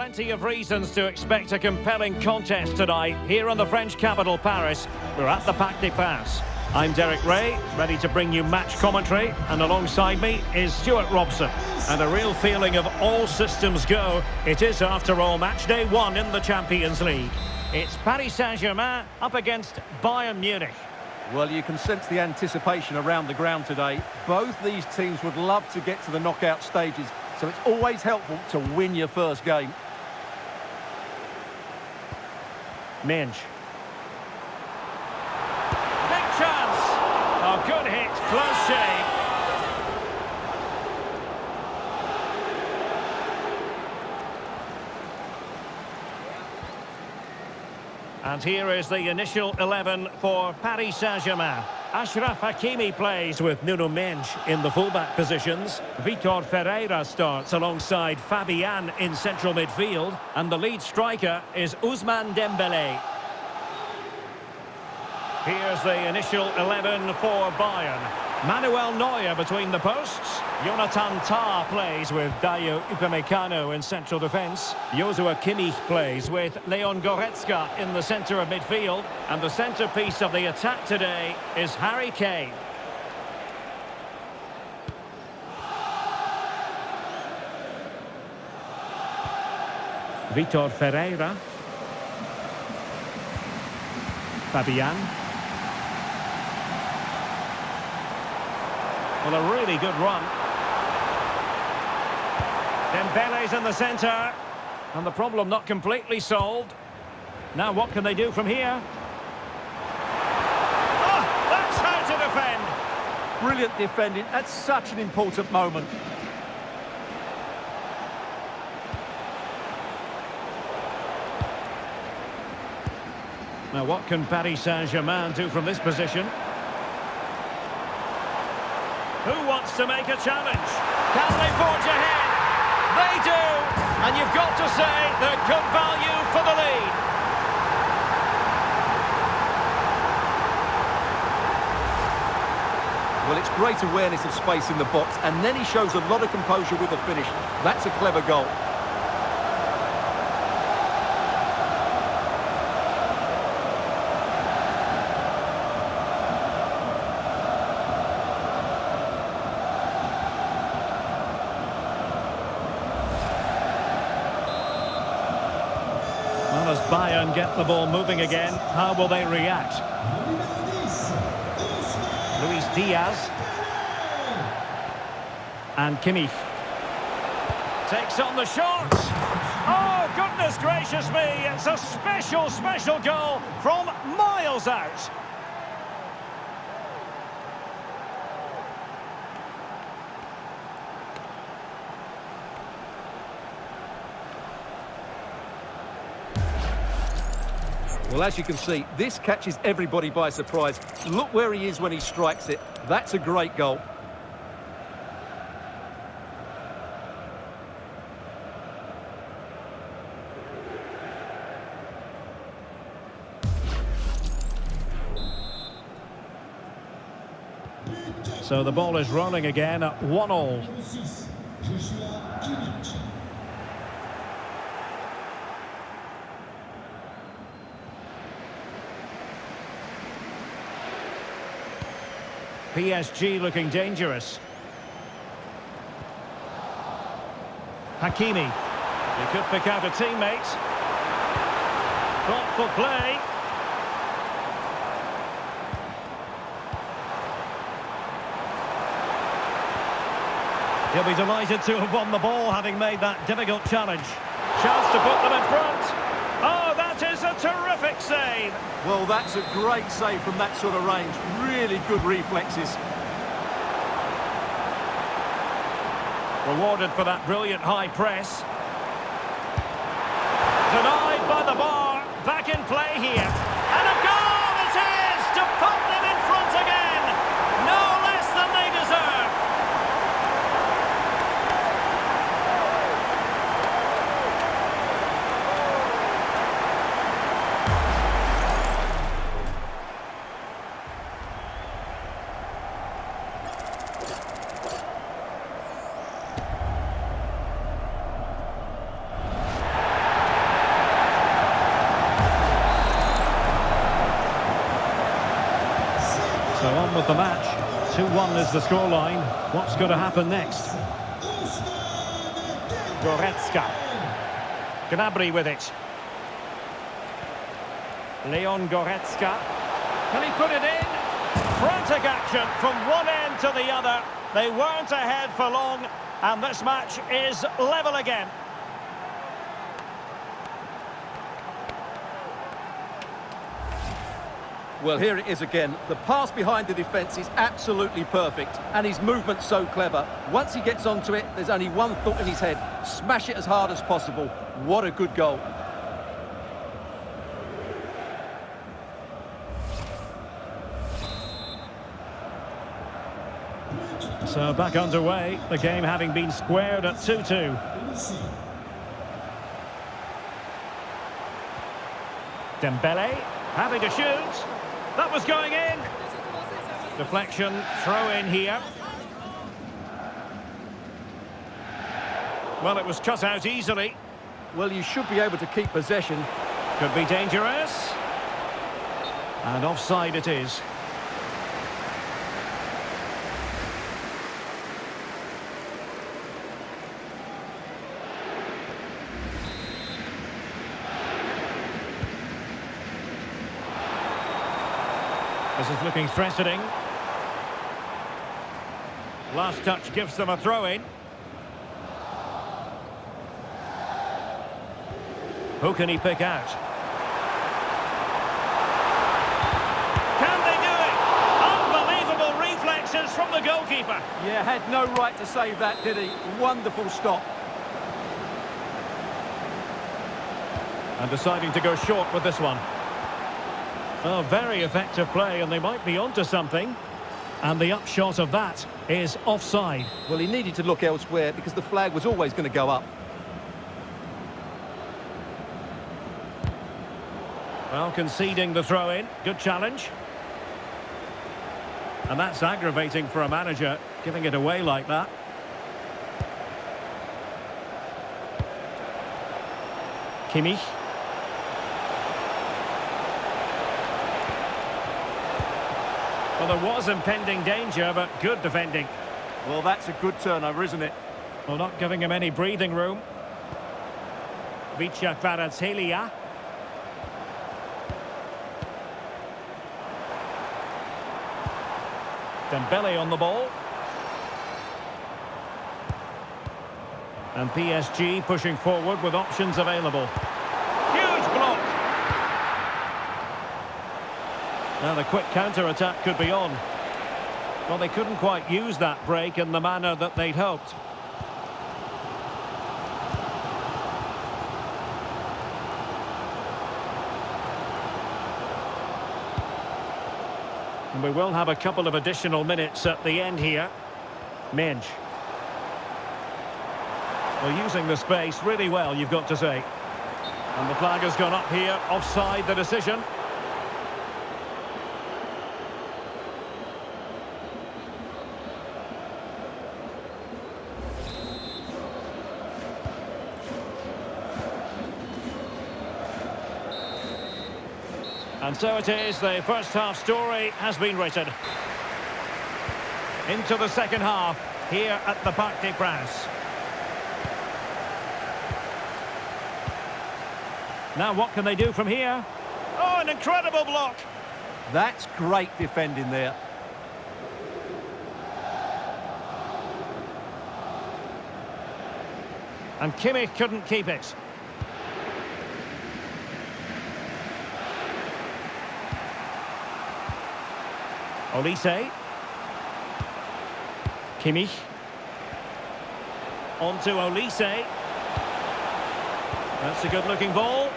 Plenty of reasons to expect a compelling contest tonight here in the French capital, Paris. We're at the Parc des Princes. I'm Derek Ray, ready to bring you match commentary, and alongside me is Stuart Robson. And a real feeling of all systems go. It is, after all, match day 1 in the Champions League. It's Paris Saint-Germain up against Bayern Munich. Well, you can sense the anticipation around the ground today. Both these teams would love to get to the knockout stages, so it's always helpful to win your first game. Minge. Big chance. Oh, good hit. Close shave. And here is the initial 11 for Paris Saint-Germain. Achraf Hakimi plays with Nuno Mendes in the fullback positions. Vitor Ferreira starts alongside Fabian in central midfield. And the lead striker is Ousmane Dembélé. Here's the initial 11 for Bayern. Manuel Neuer between the posts. Jonathan Tah plays with Dayo Upamecano in central defence. Joshua Kimmich plays with Leon Goretzka in the centre of midfield. And the centrepiece of the attack today is Harry Kane. Vitor Ferreira. Fabian. Well, a really good run. Dembele's in the centre. And the problem not completely solved. Now what can they do from here? Oh, that's how to defend. Brilliant defending. That's such an important moment. Now what can Paris Saint-Germain do from this position? Who wants to make a challenge? Can they forge ahead? They do! And you've got to say they're good value for the lead. Well, it's great awareness of space in the box, and then he shows a lot of composure with the finish. That's a clever goal. Well, as Bayern get the ball moving again, how will they react? Luis Diaz. And Kimmich. Takes on the shot. Oh, goodness gracious me. It's a special, special goal from miles out. Well, as you can see, this catches everybody by surprise. Look where he is when he strikes it. That's a great goal. So the ball is rolling again at 1-1. PSG looking dangerous. Hakimi. He could pick out a teammate. Thoughtful play. He'll be delighted to have won the ball, having made that difficult challenge. Chance to put them in front. Oh, that is a terrific save. Well, that's a great save from that sort of range. Really good reflexes. Rewarded for that brilliant high press. Denied by the bar. Back in play here. And a goal it is to put them in front again. No less than they deserve. On with the match. 2-1 is the scoreline. What's going to happen next? Goretzka. Gnabry with it. Leon Goretzka. Can he put it in? Frantic action from one end to the other. They weren't ahead for long, and this match is level again. Well, here it is again. The pass behind the defence is absolutely perfect, and his movement's so clever. Once he gets onto it, there's only one thought in his head: smash it as hard as possible. What a good goal. So back underway, the game having been squared at 2-2. Dembele, happy to shoot. That was going in. Deflection, throw in here. Well, it was cut out easily. Well, you should be able to keep possession. Could be dangerous. And offside it is. This is looking threatening. Last touch gives them a throw-in. Who can he pick out? Can they do it? Unbelievable reflexes from the goalkeeper. Yeah, had no right to save that, did he? Wonderful stop. And deciding to go short with this one. Oh, very effective play, and they might be onto something. And the upshot of that is offside. Well, he needed to look elsewhere because the flag was always going to go up. Well, conceding the throw-in. Good challenge. And that's aggravating for a manager, giving it away like that. Kimmich. Well, there was impending danger, but good defending. Well, that's a good turnover, isn't it? Well, not giving him any breathing room. Vicha Kvaratskhelia. Dembele on the ball. And PSG pushing forward with options available. Huge block. Now the quick counter-attack could be on. Well, they couldn't quite use that break in the manner that they'd hoped. And we will have a couple of additional minutes at the end here. Minge. Well, using the space really well, you've got to say. And the flag has gone up here, offside the decision. And so it is, the first half story has been written. Into the second half, here at the Parc des Princes. Now what can they do from here? Oh, an incredible block! That's great defending there. And Kimmich couldn't keep it. Olise. Kimmich. On to Olise. That's a good-looking ball.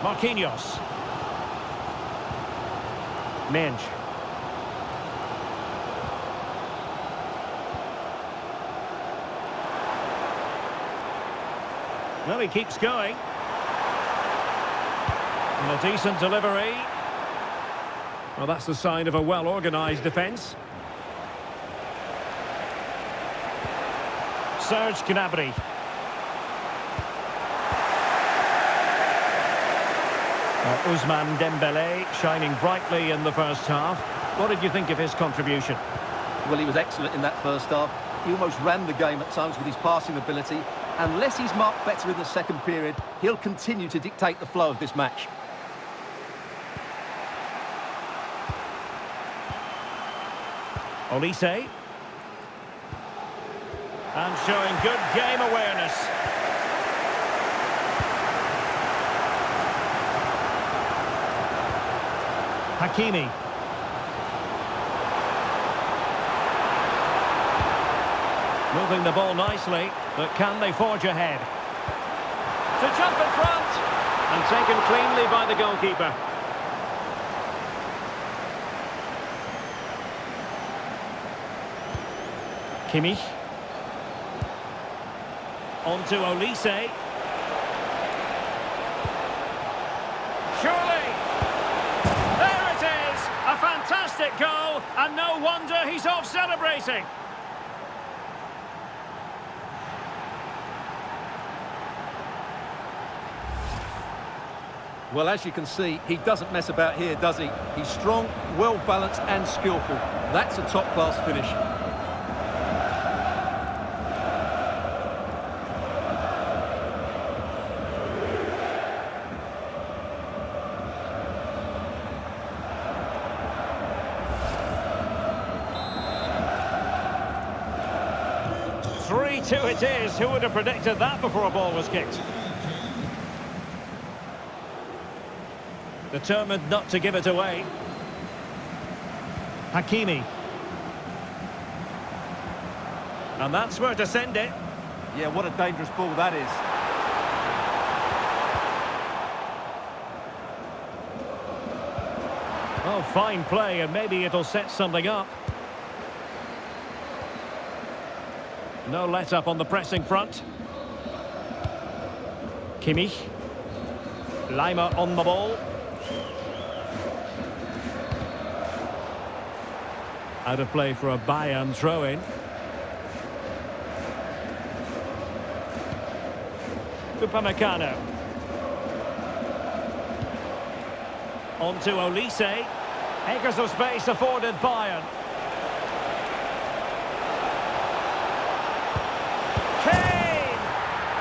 Marquinhos. Minge. Well, he keeps going. And a decent delivery. Well, that's the sign of a well-organised defence. Serge Gnabry. Ousmane Dembélé shining brightly in the first half. What did you think of his contribution? Well, he was excellent in that first half. He almost ran the game at times with his passing ability. Unless he's marked better in the second period, he'll continue to dictate the flow of this match. Olise. And showing good game awareness. Hakimi. Moving the ball nicely, but can they forge ahead? To jump in front! And taken cleanly by the goalkeeper. Kimmich. On to Olise. Surely! There it is! A fantastic goal, and no wonder he's off celebrating. Well, as you can see, he doesn't mess about here, does he? He's strong, well-balanced and skillful. That's a top-class finish. Two it is. Who would have predicted that before a ball was kicked? Determined not to give it away. Hakimi. And that's where to send it. Yeah, what a dangerous ball that is. Oh, fine play, and maybe it'll set something up. No let-up on the pressing front. Kimmich. Lima on the ball. Out of play for a Bayern throw-in. Upamecano. On to Olise. Acres of space afforded Bayern.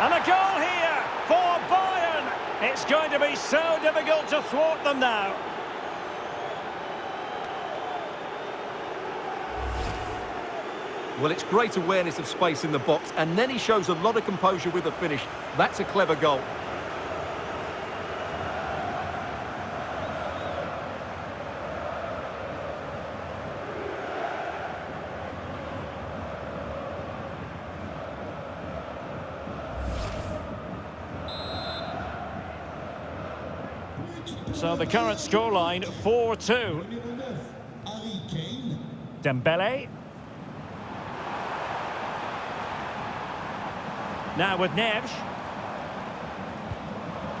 And a goal here for Bayern. It's going to be so difficult to thwart them now. Well, it's great awareness of space in the box, and then he shows a lot of composure with the finish. That's a clever goal. So the current scoreline, 4-2. Dembele. Now with Neves.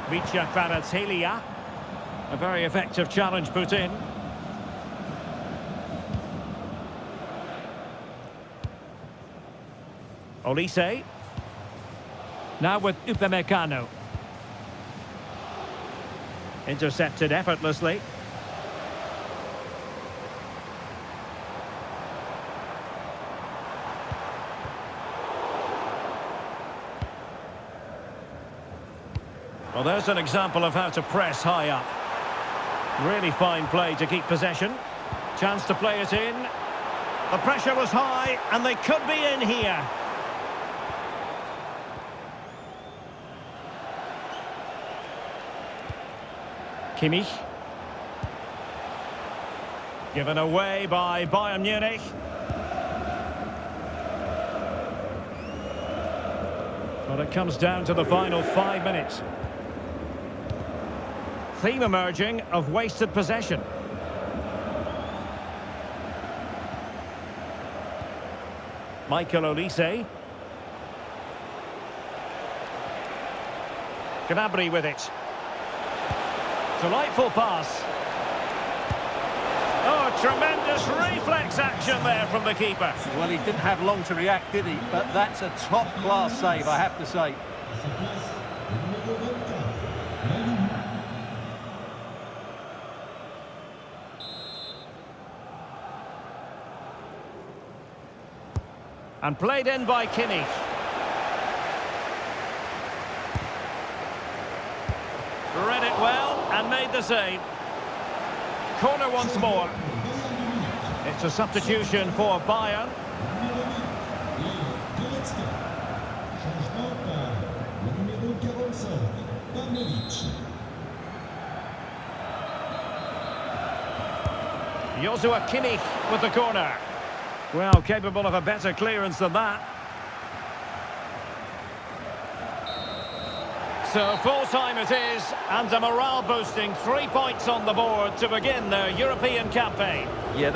Vicha Kvaratskhelia. A very effective challenge put in. Olise. Now with Upamecano. Intercepted effortlessly. Well, there's an example of how to press high up. Really fine play to keep possession. Chance to play it in. The pressure was high, and they could be in here. Kimmich. Given away by Bayern Munich. Well, it comes down to the final 5 minutes. Theme emerging of wasted possession. Michael Olise. Gnabry with it. Delightful pass. Oh, tremendous reflex action there from the keeper. Well, he didn't have long to react, did he? But that's a top-class save, I have to say. And played in by Kimmich. Read it well and made the save. Corner once more. It's a substitution for Bayern. Joshua Kimmich with the corner. Well, capable of a better clearance than that. So full time it is, and a morale boosting 3 points on the board to begin their European campaign. Yeah.